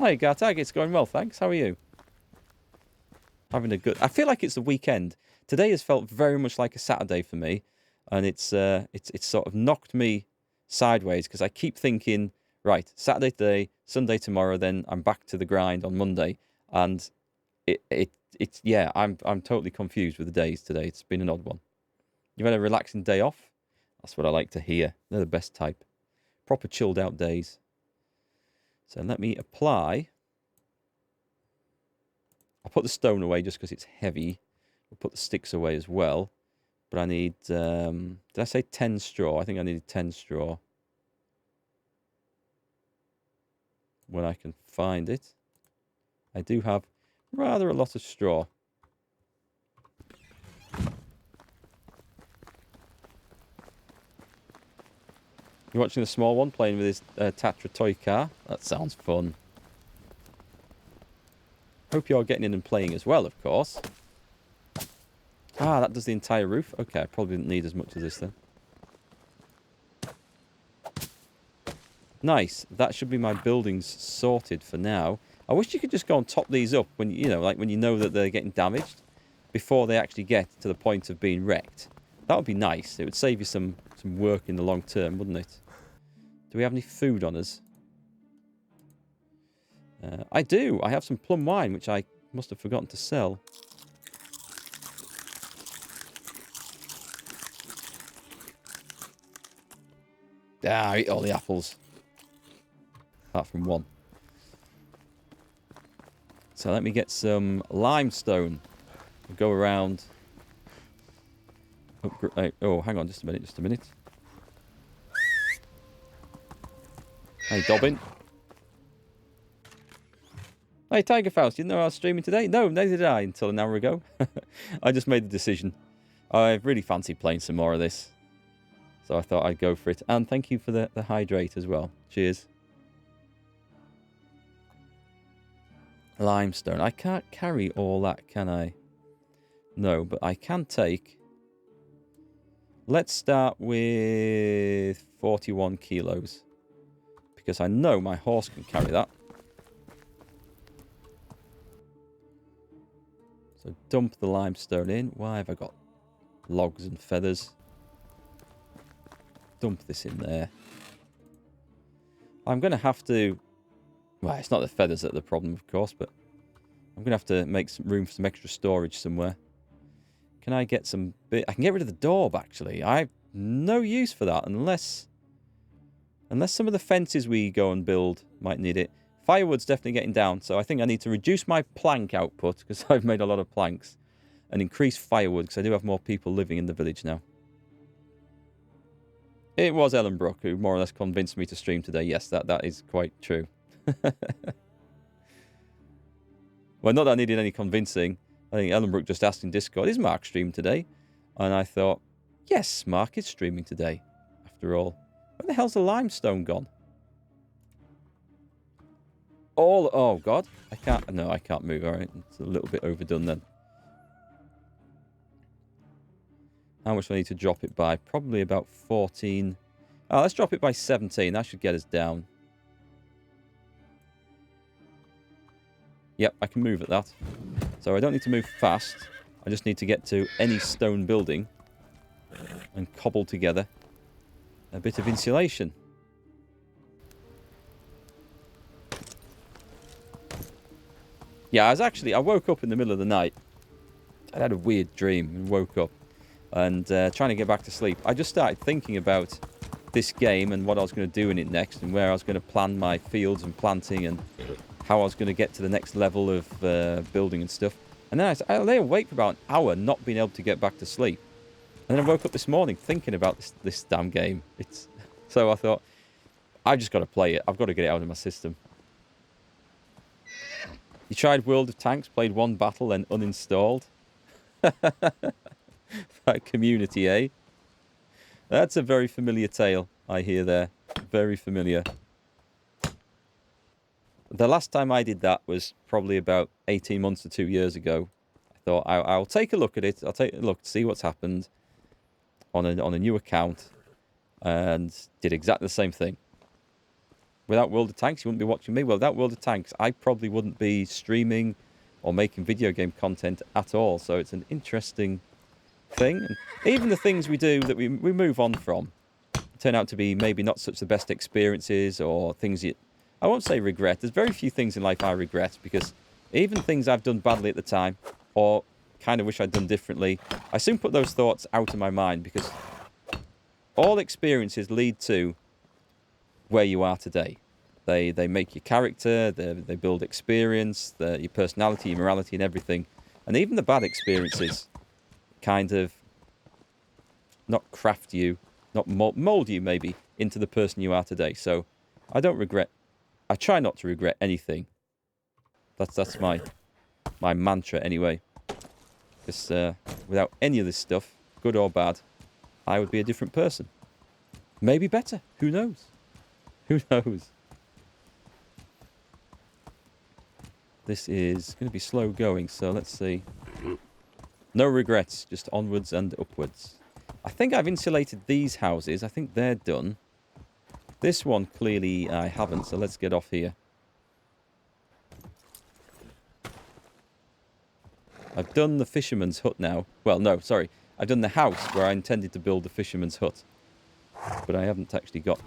Hi, Gartag. It's going well, thanks. How are you? Having a good... I feel like it's the weekend. Today has felt very much like a Saturday for me. And it's sort of knocked me sideways because I keep thinking, right, Saturday today, Sunday tomorrow, then I'm back to the grind on Monday. And yeah, I'm totally confused with the days today. It's been an odd one. You've had a relaxing day off? That's what I like to hear. They're the best type. Proper chilled out days. So let me apply. I'll put the stone away just because it's heavy. We'll put the sticks away as well. But I need, did I say 10 straw? I think I needed 10 straw. When I can find it. I do have rather a lot of straw. You're watching the small one playing with his Tatra toy car? That sounds fun. Hope you're getting in and playing as well, of course. Ah, that does the entire roof? Okay, I probably didn't need as much as this then. Nice. That should be my buildings sorted for now. I wish you could just go and top these up when you know, like when you know that they're getting damaged before they actually get to the point of being wrecked. That would be nice. It would save you some work in the long term, wouldn't it? Do we have any food on us? I do. I have some plum wine, which I must have forgotten to sell. Ah, I eat all the apples. Apart from one. So let me get some limestone. We'll go around. Oh, hang on just a minute. Hey, Dobbin. Hey, Tiger Faust, you didn't know I was streaming today? No, neither did I until an hour ago. I just made the decision. I really fancy playing some more of this. So I thought I'd go for it. And thank you for the hydrate as well. Cheers. Limestone. I can't carry all that, can I? No, but I can take... Let's start with 41 kilos. Because I know my horse can carry that. So dump the limestone in. Why have I got logs and feathers? Dump this in there. I'm going to have to... Well, it's not the feathers that are the problem, of course, but I'm going to have to make some room for some extra storage somewhere. Can I get some... I can get rid of the daub, actually. I have no use for that unless some of the fences we go and build might need it. Firewood's definitely getting down, so I think I need to reduce my plank output because I've made a lot of planks and increase firewood because I do have more people living in the village now. It was Ellenbrook who more or less convinced me to stream today. Yes, that is quite true. Well, not that I needed any convincing. I think Ellenbrook just asked in Discord, is Mark streaming today? And I thought, yes, Mark is streaming today, after all. Where the hell's the limestone gone? Oh, God. I can't move. All right. It's a little bit overdone then. How much do I need to drop it by? Probably about 14. Oh, let's drop it by 17. That should get us down. Yep, I can move at that. So I don't need to move fast. I just need to get to any stone building and cobble together a bit of insulation. Yeah, I woke up in the middle of the night. I had a weird dream and woke up and trying to get back to sleep. I just started thinking about this game and what I was going to do in it next and where I was going to plan my fields and planting and how I was going to get to the next level of building and stuff. And then I lay awake for about an hour not being able to get back to sleep. And then I woke up this morning thinking about this damn game. So I thought, I've just got to play it. I've got to get it out of my system. You tried World of Tanks, played one battle, then uninstalled. That community, eh? That's a very familiar tale I hear there. Very familiar. The last time I did that was probably about 18 months to 2 years ago. I thought, I'll take a look at it. I'll take a look to see what's happened on a new account. And did exactly the same thing. Without World of Tanks, you wouldn't be watching me. Well, without World of Tanks, I probably wouldn't be streaming or making video game content at all. So it's an interesting thing. And even the things we do that we move on from turn out to be maybe not such the best experiences, or things I won't say regret. There's very few things in life I regret, because even things I've done badly at the time or kind of wish I'd done differently, I soon put those thoughts out of my mind, because all experiences lead to where you are today. They make your character, they build experience, your personality, your morality, and everything. And even the bad experiences kind of not craft you, not mold you maybe into the person you are today. So I don't regret. I try not to regret anything. That's my mantra anyway. Because without any of this stuff, good or bad, I would be a different person. Maybe better. Who knows? Who knows? This is going to be slow going, so let's see. No regrets, just onwards and upwards. I think I've insulated these houses. I think they're done. This one, clearly, I haven't, so let's get off here. I've done the fisherman's hut now. Well, no, sorry. I've done the house where I intended to build the fisherman's hut. But I haven't actually got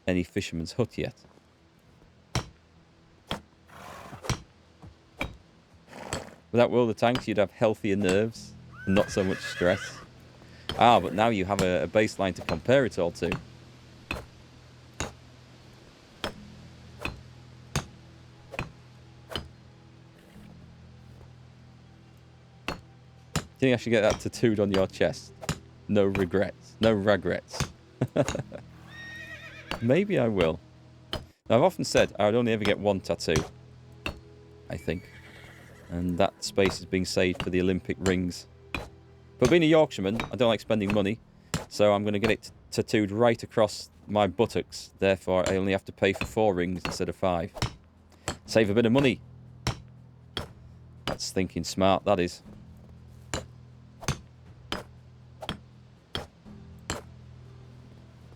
any fisherman's hut yet. Without World of Tanks, you'd have healthier nerves and not so much stress. Ah, but now you have a baseline to compare it all to. Do you think I should get that tattooed on your chest? No regrets. No regrets. Maybe I will. Now, I've often said I would only ever get one tattoo. I think. And that space is being saved for the Olympic rings. But being a Yorkshireman, I don't like spending money. So I'm going to get it tattooed right across my buttocks. Therefore, I only have to pay for 4 rings instead of 5. Save a bit of money. That's thinking smart, that is.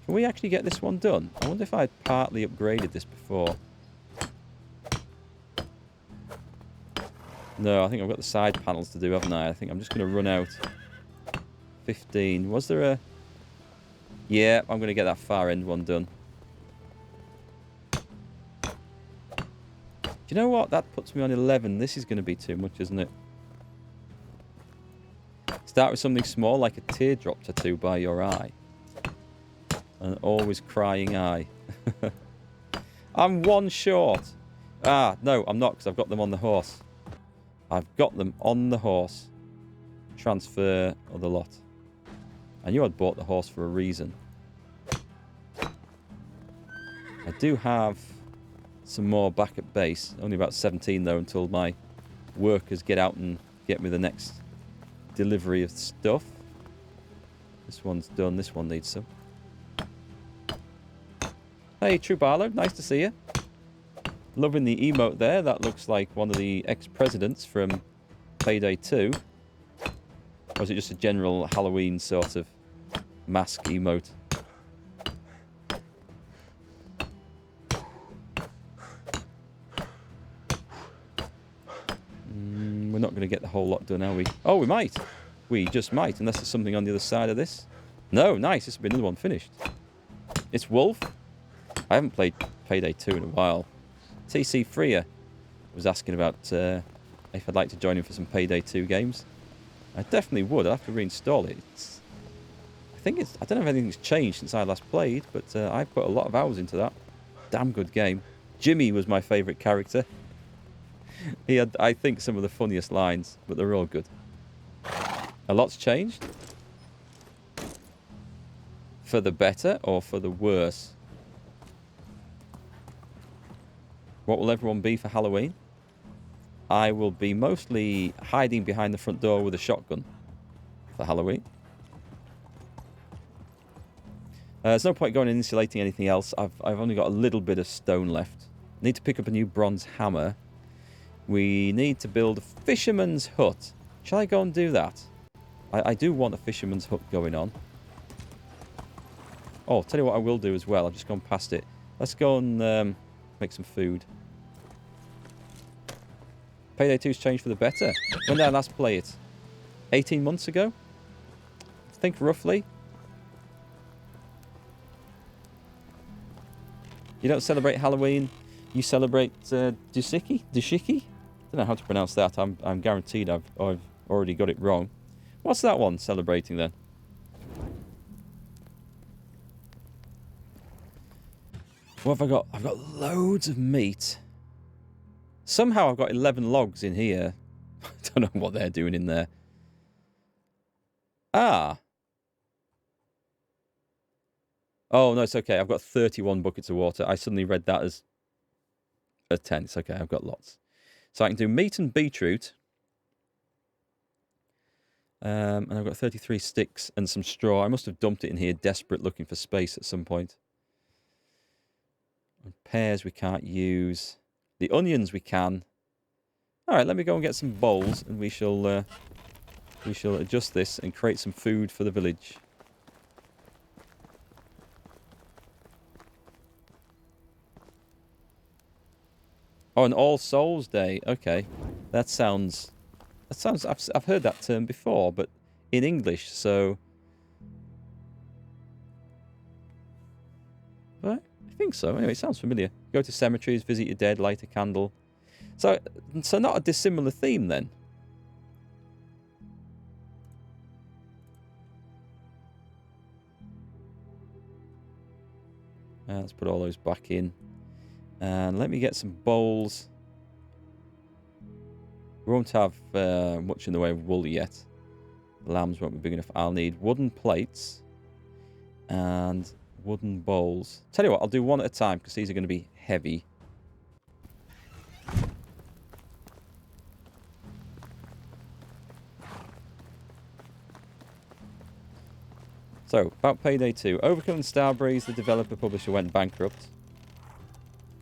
Can we actually get this one done? I wonder if I had partly upgraded this before. No, I think I've got the side panels to do, haven't I? I think I'm just going to run out 15. Was there a... Yeah, I'm going to get that far end one done. Do you know what? That puts me on 11. This is going to be too much, isn't it? Start with something small, like a teardrop tattoo by your eye. An always crying eye. I'm 1 short. Ah, no, I'm not, because I've got them on the horse. I've got them on the horse. Transfer of the lot. I knew I'd bought the horse for a reason. I do have some more back at base. Only about 17 though, until my workers get out and get me the next delivery of stuff. This one's done. This one needs some. Hey, True Barlow. Nice to see you. Loving the emote there. That looks like one of the ex-presidents from Payday 2. Or is it just a general Halloween sort of mask emote? We're not going to get the whole lot done, are we? Oh, we might. We just might, unless there's something on the other side of this. No, nice. This will be another one finished. It's Wolf. I haven't played Payday 2 in a while. TC Freer was asking about if I'd like to join him for some Payday 2 games. I definitely would. I'd have to reinstall it. I don't know if anything's changed since I last played, but I put a lot of hours into that. Damn good game. Jimmy was my favourite character. He had, I think, some of the funniest lines, but they're all good. A lot's changed. For the better or for the worse? What will everyone be for Halloween? I will be mostly hiding behind the front door with a shotgun for Halloween. There's no point going and insulating anything else. I've only got a little bit of stone left. Need to pick up a new bronze hammer. We need to build a fisherman's hut. Shall I go and do that? I do want a fisherman's hut going on. Oh, I'll tell you what I will do as well. I've just gone past it. Let's go and make some food. Payday 2's changed for the better. When did I last play it? 18 months ago? I think roughly. You don't celebrate Halloween. You celebrate Dashiki? Dashiki? I don't know how to pronounce that. I'm guaranteed I've already got it wrong. What's that one celebrating then? What have I got? I've got loads of meat. Somehow I've got 11 logs in here. I don't know what they're doing in there. Ah. Oh, no, it's okay. I've got 31 buckets of water. I suddenly read that as a 10. It's okay. I've got lots. So I can do meat and beetroot. And I've got 33 sticks and some straw. I must have dumped it in here, desperate looking for space at some point. And pears we can't use. The onions we can. All right, let me go and get some bowls, and we shall adjust this and create some food for the village. Oh, an All Souls Day. Okay, that sounds. I've heard that term before, but in English. So, right? I think so. Anyway, it sounds familiar. Go to cemeteries, visit your dead, light a candle. So not a dissimilar theme then. Let's put all those back in. And let me get some bowls. We won't have much in the way of wool yet. The lambs won't be big enough. I'll need wooden plates and wooden bowls. Tell you what, I'll do one at a time because these are going to be heavy. So, about Payday 2. Overkill and Starbreeze, the developer publisher, went bankrupt.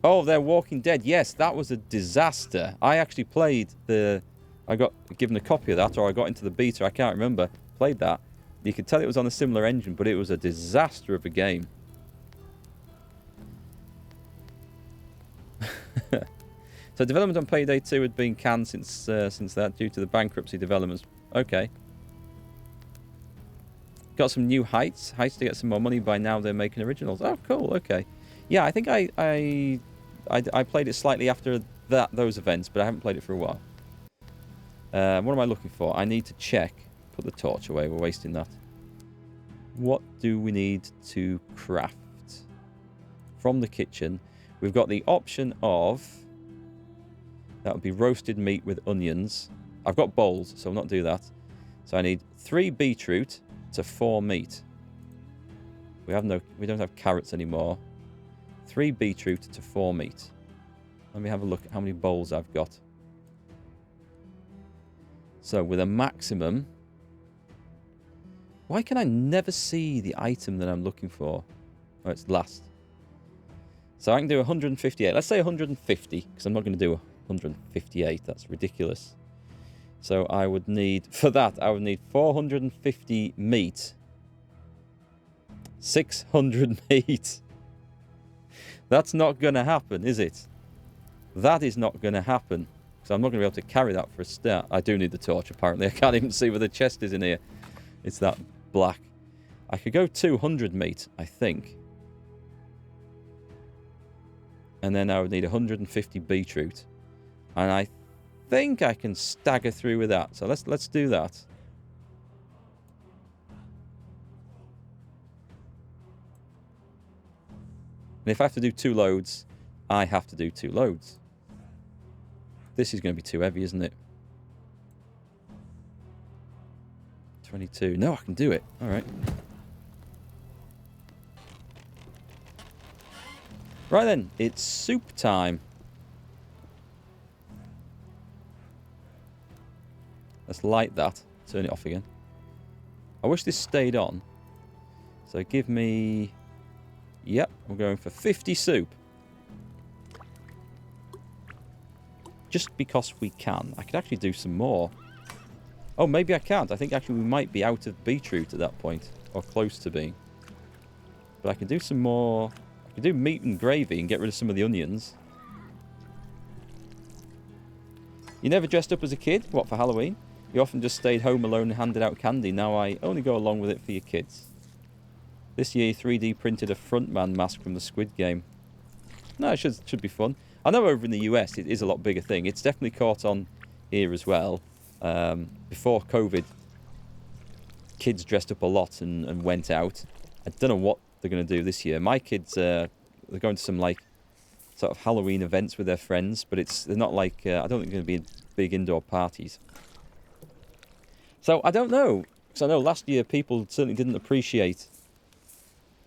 Oh, they're Walking Dead. Yes, that was a disaster. I actually played the... I got given a copy of that, or I got into the beta. I can't remember. Played that. You could tell it was on a similar engine, but it was a disaster of a game. So development on Payday 2 had been canned since that due to the bankruptcy developments. Okay. Got some new heights to get some more money. By now they're making originals. Oh, cool. Okay. Yeah, I think I played it slightly after those events, but I haven't played it for a while. What am I looking for? I need to check. Put the torch away. We're wasting that. What do we need to craft? From the kitchen, we've got the option of... That would be roasted meat with onions. I've got bowls, so I'll not do that. So I need 3 beetroot to 4 meat. We don't have carrots anymore. 3 beetroot to 4 meat. Let me have a look at how many bowls I've got. So with a maximum... Why can I never see the item that I'm looking for? Oh, it's last. So I can do 158. Let's say 150, because I'm not going to do 158. That's ridiculous. So I would need... For that, I would need 450 meat. 600 meat. That's not going to happen, is it? That is not going to happen. So I'm not going to be able to carry that for a start. I do need the torch, apparently. I can't even see where the chest is in here. It's that black. I could go 200 meat, I think. And then I would need 150 beetroot. And I think I can stagger through with that. So let's do that. And if I have to do 2 loads, I have to do 2 loads. This is going to be too heavy, isn't it? 22. No, I can do it. All right. Right then, it's soup time. Let's light that. Turn it off again. I wish this stayed on. So give me... Yep, we're going for 50 soup. Just because we can. I could actually do some more. Oh, maybe I can't. I think actually we might be out of beetroot at that point. Or close to being. But I can do some more You could do meat and gravy and get rid of some of the onions. You never dressed up as a kid? What, for Halloween? You often just stayed home alone and handed out candy. Now I only go along with it for your kids. This year, 3D printed a frontman mask from the Squid Game. No, it should be fun. I know over in the US it is a lot bigger thing. It's definitely caught on here as well. Before COVID, kids dressed up a lot and went out. I don't know what they're going to do this year. My kids, they're going to some like sort of Halloween events with their friends, but they're not like, I don't think they're going to be big indoor parties. So I don't know, because I know last year people certainly didn't appreciate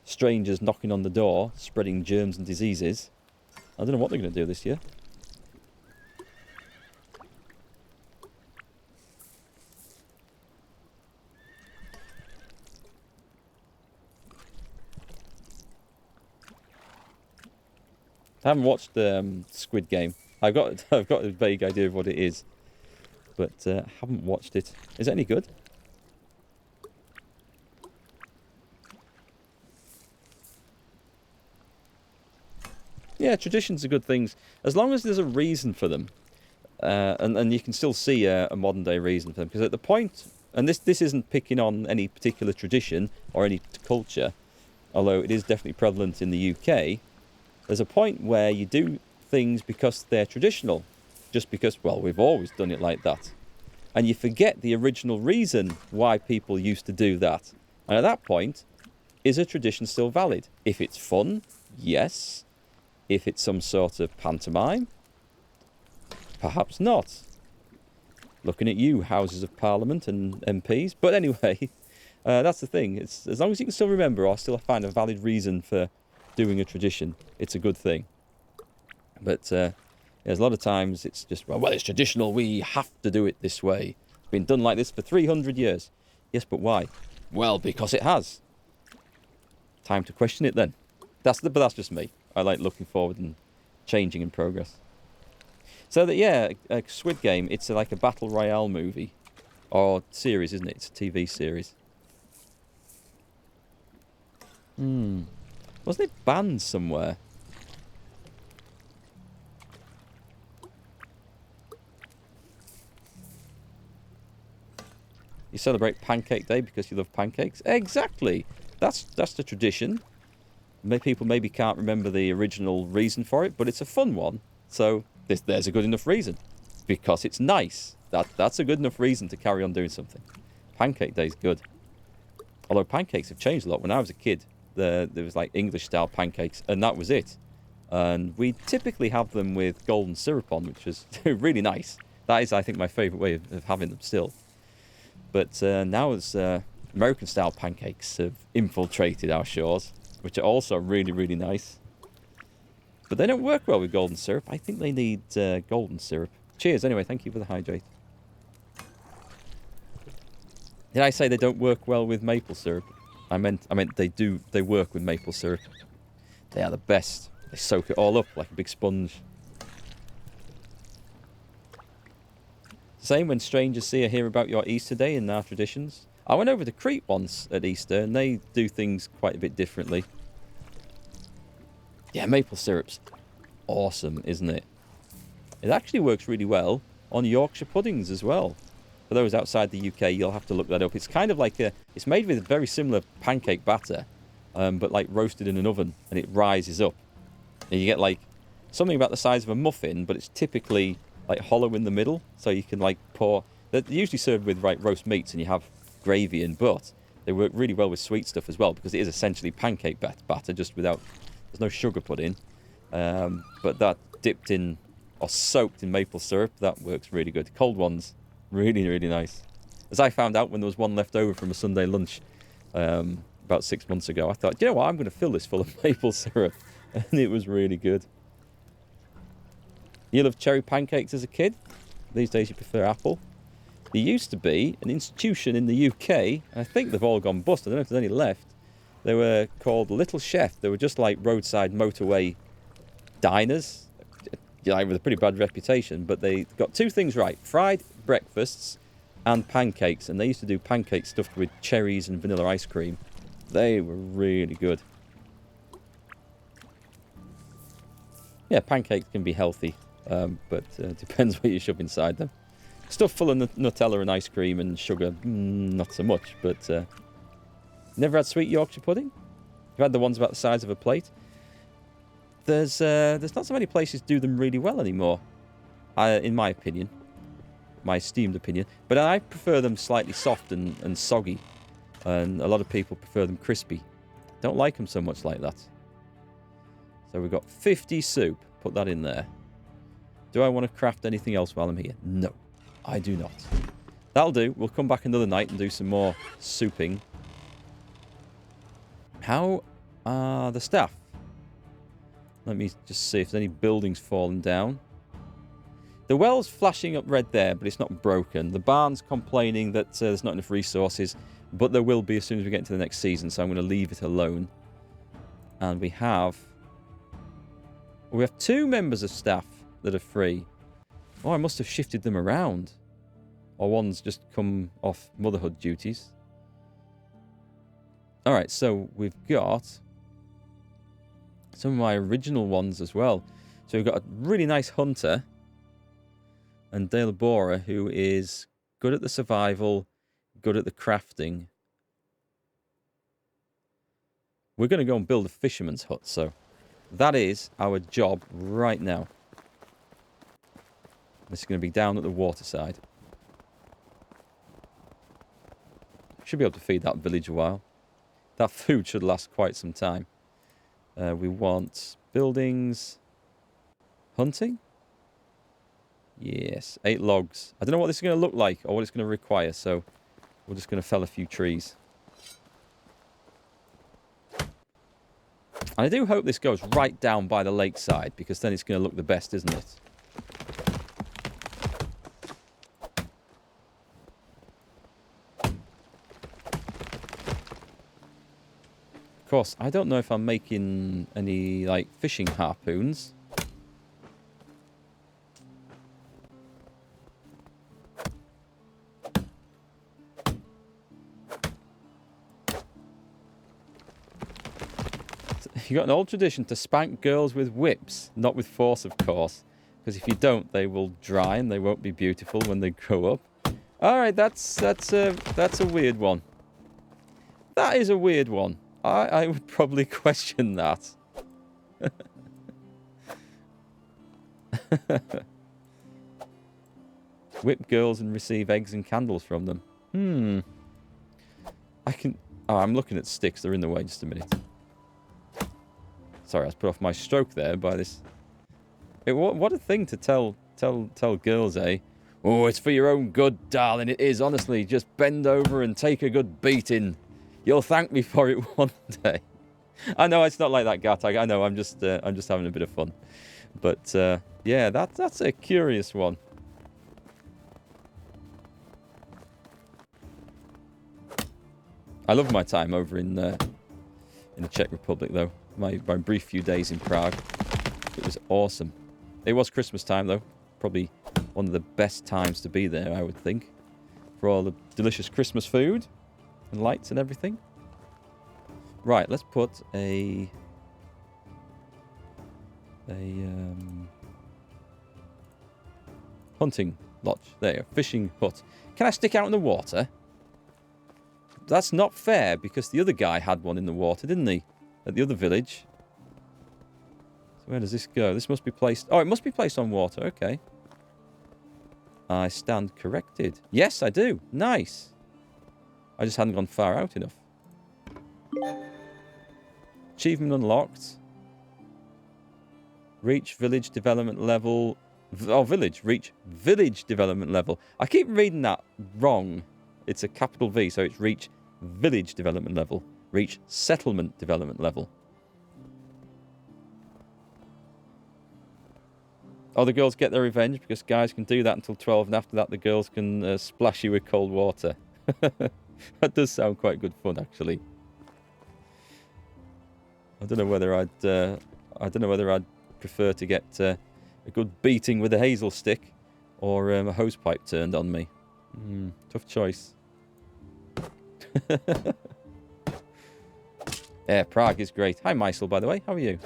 strangers knocking on the door, spreading germs and diseases. I don't know what they're going to do this year. I haven't watched Squid Game. I've got a vague idea of what it is, but haven't watched it. Is it any good? Yeah, traditions are good things as long as there's a reason for them, and you can still see a modern day reason for them. Because at the point, and this isn't picking on any particular tradition or any culture, although it is definitely prevalent in the UK. There's a point where you do things because they're traditional, just because, well, we've always done it like that. And you forget the original reason why people used to do that. And at that point, is a tradition still valid? If it's fun, yes. If it's some sort of pantomime, perhaps not. Looking at you, Houses of Parliament and MPs. But anyway, that's the thing. It's, as long as you can still remember or still find a valid reason for doing a tradition, it's a good thing. But there's a lot of times it's just, well, it's traditional, we have to do it this way. It's been done like this for 300 years. Yes, but why? Well, because it has. Time to question it then. But that's just me. I like looking forward and changing in progress. So that, yeah, a Squid Game, it's like a battle royale movie. Or series, isn't it? It's a TV series. Wasn't it banned somewhere? You celebrate Pancake Day because you love pancakes? Exactly. That's the tradition. People maybe can't remember the original reason for it, but it's a fun one. So there's a good enough reason. Because it's nice. That's a good enough reason to carry on doing something. Pancake Day's good. Although pancakes have changed a lot. When I was a kid, there was like English-style pancakes, and that was it. And we typically have them with golden syrup on, which is really nice. That is, I think, my favourite way of having them still. But now as American-style pancakes have infiltrated our shores, which are also really, really nice. But they don't work well with golden syrup. I think they need golden syrup. Cheers, anyway. Thank you for the hydrate. Did I say they don't work well with maple syrup? I meant they work with maple syrup. They are the best. They soak it all up like a big sponge. Same when strangers see or hear about your Easter Day and our traditions. I went over to Crete once at Easter and they do things quite a bit differently. Yeah, maple syrup's awesome, isn't it? It actually works really well on Yorkshire puddings as well. For those outside the UK, you'll have to look that up. It's kind of like it's made with a very similar pancake batter, but like roasted in an oven, and it rises up. And you get like something about the size of a muffin, but it's typically like hollow in the middle, so you can like pour. They're usually served with like roast meats, and you have gravy and but they work really well with sweet stuff as well because it is essentially pancake batter, just without. There's no sugar put in, but that dipped in or soaked in maple syrup, that works really good. Cold ones. Really, really nice. As I found out when there was one left over from a Sunday lunch about 6 months ago, I thought, you know what, I'm going to fill this full of maple syrup. And it was really good. You loved cherry pancakes as a kid? These days you prefer apple? There used to be an institution in the UK, and I think they've all gone bust. I don't know if there's any left. They were called Little Chef. They were just like roadside motorway diners, like with a pretty bad reputation, but they got two things right: fried breakfasts and pancakes. And they used to do pancakes stuffed with cherries and vanilla ice cream. They were really good. Yeah, pancakes can be healthy, but it depends what you shove inside them. Stuff full of Nutella and ice cream and sugar, not so much, but... Never had sweet Yorkshire pudding? You've had the ones about the size of a plate? There's not so many places do them really well anymore, in my opinion. My esteemed opinion. But I prefer them slightly soft and soggy. And a lot of people prefer them crispy. Don't like them so much like that. So we've got 50 soup. Put that in there. Do I want to craft anything else while I'm here? No, I do not. That'll do. We'll come back another night and do some more souping. How are the staff? Let me just see if there's any buildings falling down. The well's flashing up red there, but it's not broken. The barn's complaining that there's not enough resources, but there will be as soon as we get into the next season, so I'm going to leave it alone. And we have 2 members of staff that are free. Oh, I must have shifted them around. Or one's just come off motherhood duties. Alright, so we've got some of my original ones as well. So we've got a really nice hunter. And Dale Bora, who is good at the survival, good at the crafting. We're going to go and build a fisherman's hut, so that is our job right now. This is going to be down at the waterside. Should be able to feed that village a while. That food should last quite some time. We want buildings. Hunting? Yes, 8 logs. I don't know what this is going to look like or what it's going to require, so we're just going to fell a few trees. And I do hope this goes right down by the lakeside, because then it's going to look the best, isn't it? Of course, I don't know if I'm making any, like, fishing harpoons. You've got an old tradition to spank girls with whips, not with force, of course. Because if you don't, they will dry and they won't be beautiful when they grow up. All right, that's a weird one. That is a weird one. I would probably question that. Whip girls and receive eggs and candles from them. I can... Oh, I'm looking at sticks. They're in the way. Just a minute. Sorry, I was put off my stroke there by this. What a thing to tell girls, eh? Oh, it's for your own good, darling. It is, honestly. Just bend over and take a good beating. You'll thank me for it one day. I know it's not like that, Gat. I know. I'm just having a bit of fun. But yeah, that's a curious one. I love my time over in the Czech Republic, though. My brief few days in Prague. It was awesome. It was Christmas time, though. Probably one of the best times to be there, I would think. For all the delicious Christmas food and lights and everything. Right, let's put a hunting lodge. There, fishing hut. Can I stick out in the water? That's not fair, because the other guy had one in the water, didn't he? At the other village. So where does this go? This must be placed... Oh, it must be placed on water. Okay. I stand corrected. Yes, I do. Nice. I just hadn't gone far out enough. Achievement unlocked. Reach village development level... Oh, village. Reach village development level. I keep reading that wrong. It's a capital V, so it's reach village development level. Reach settlement development level. Oh, the girls get their revenge because guys can do that until 12, and after that the girls can splash you with cold water. That does sound quite good fun, actually. I don't know whether I'd prefer to get a good beating with a hazel stick or a hose pipe turned on me. Tough choice. Yeah, Prague is great. Hi, Meisel, by the way. How are you?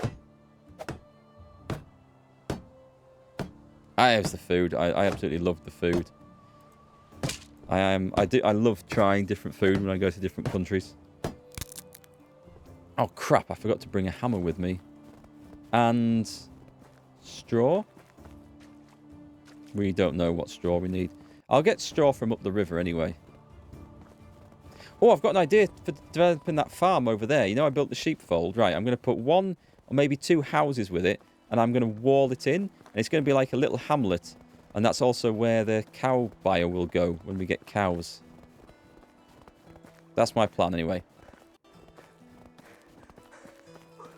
It's the food. I absolutely love the food. I love trying different food when I go to different countries. Oh crap, I forgot to bring a hammer with me. And straw? We don't know what straw we need. I'll get straw from up the river anyway. Oh, I've got an idea for developing that farm over there. You know, I built the sheepfold. Right, I'm going to put 1 or maybe 2 houses with it. And I'm going to wall it in. And it's going to be like a little hamlet. And that's also where the cow buyer will go when we get cows. That's my plan anyway.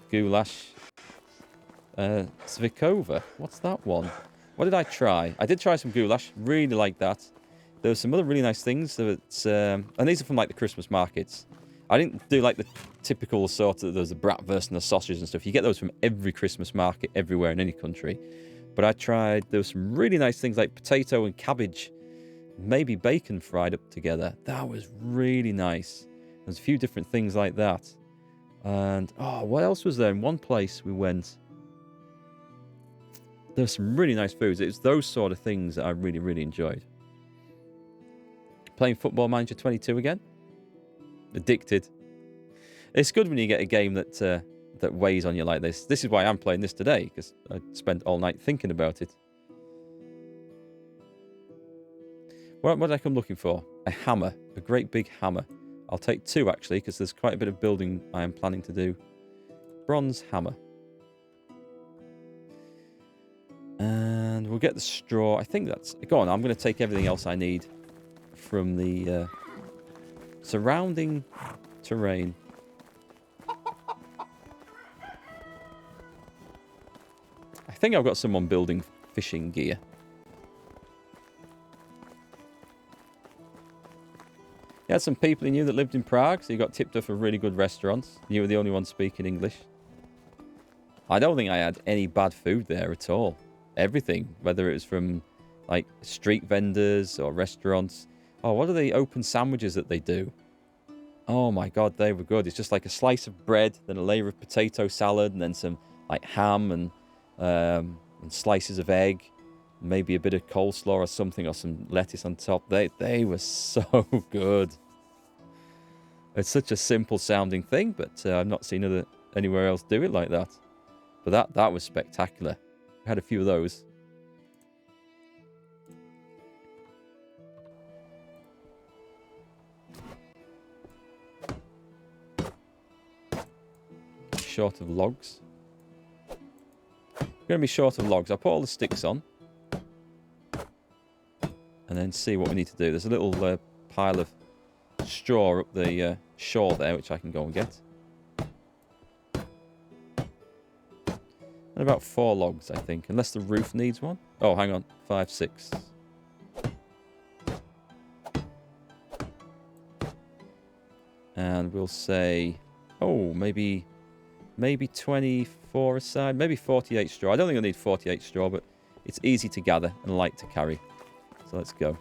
Goulash. Svikova. What's that one? What did I try? I did try some goulash. Really like that. There were some other really nice things. And these are from like the Christmas markets. I didn't do like the typical sort of, there's the bratwurst and the sausages and stuff. You get those from every Christmas market everywhere in any country. But I tried, there were some really nice things like potato and cabbage. Maybe bacon fried up together. That was really nice. There's a few different things like that. And, oh, what else was there? In one place we went, there's some really nice foods. It was those sort of things that I really, really enjoyed. Playing Football Manager 22 again. Addicted. It's good when you get a game that weighs on you like this. This is why I'm playing this today, because I spent all night thinking about it. What did I come looking for? A hammer. A great big hammer. I'll take 2, actually, because there's quite a bit of building I am planning to do. Bronze hammer. And we'll get the straw. I think that's... Go on, I'm going to take everything else I need from the surrounding terrain. I think I've got someone building fishing gear. You had some people you knew that lived in Prague, so you got tipped off for really good restaurants. You were the only one speaking English. I don't think I had any bad food there at all. Everything, whether it was from like street vendors or restaurants. Oh, what are the open sandwiches that they do? Oh my god, they were good. It's just like a slice of bread, then a layer of potato salad, and then some like ham and slices of egg, maybe a bit of coleslaw or something, or some lettuce on top. They were so good. It's such a simple sounding thing, but I've not seen anywhere else do it like that. But that was spectacular. We had a few of those. Short of logs. Going to be short of logs. I'll put all the sticks on. And then see what we need to do. There's a little pile of straw up the shore there, which I can go and get. And about 4 logs, I think. Unless the roof needs one. Oh, hang on. 5, 6. And we'll say... Oh, maybe 24 aside. Maybe 48 straw. I don't think I need 48 straw, but it's easy to gather and light to carry. So let's go.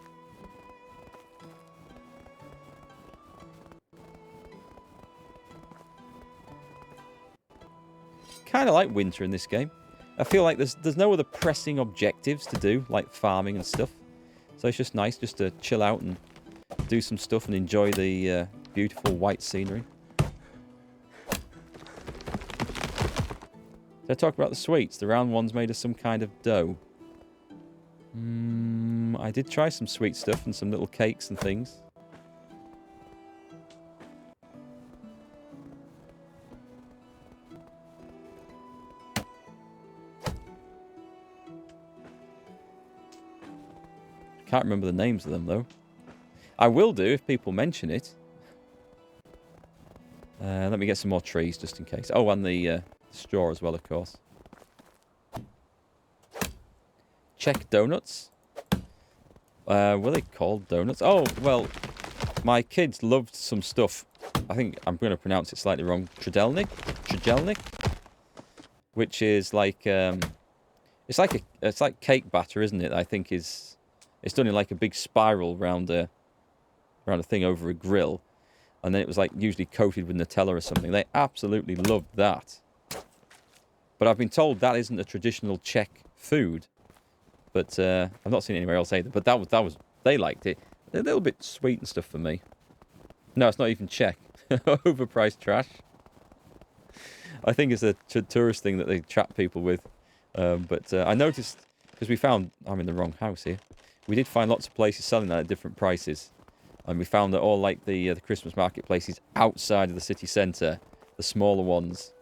Kind of like winter in this game. I feel like there's no other pressing objectives to do, like farming and stuff. So it's just nice just to chill out and do some stuff and enjoy the beautiful white scenery. Did I talk about the sweets? The round ones made of some kind of dough. I did try some sweet stuff and some little cakes and things. Can't remember the names of them, though. I will do if people mention it. Let me get some more trees, just in case. Oh, and the straw as well, of course. Czech donuts. Were they called donuts? Oh, well, my kids loved some stuff. I think I'm going to pronounce it slightly wrong. Tridelnik, which is like it's like cake batter, isn't it? I think it's done in like a big spiral round a thing over a grill, and then it was like usually coated with Nutella or something. They absolutely loved that. But I've been told that isn't a traditional Czech food. But I've not seen it anywhere else either. But that was they liked it. They're a little bit sweet and stuff for me. No, it's not even Czech. Overpriced trash. I think it's a tourist thing that they trap people with. But I noticed, because we found, I'm in the wrong house here. We did find lots of places selling that at different prices. And we found that all like the Christmas marketplaces outside of the city centre, the smaller ones,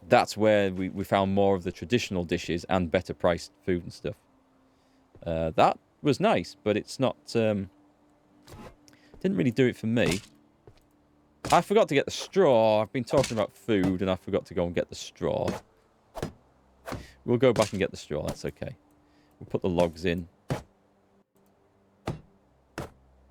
that's where we found more of the traditional dishes and better priced food and stuff. That was nice, but it's not... didn't really do it for me. I forgot to get the straw. I've been talking about food and I forgot to go and get the straw. We'll go back and get the straw, that's okay. We'll put the logs in.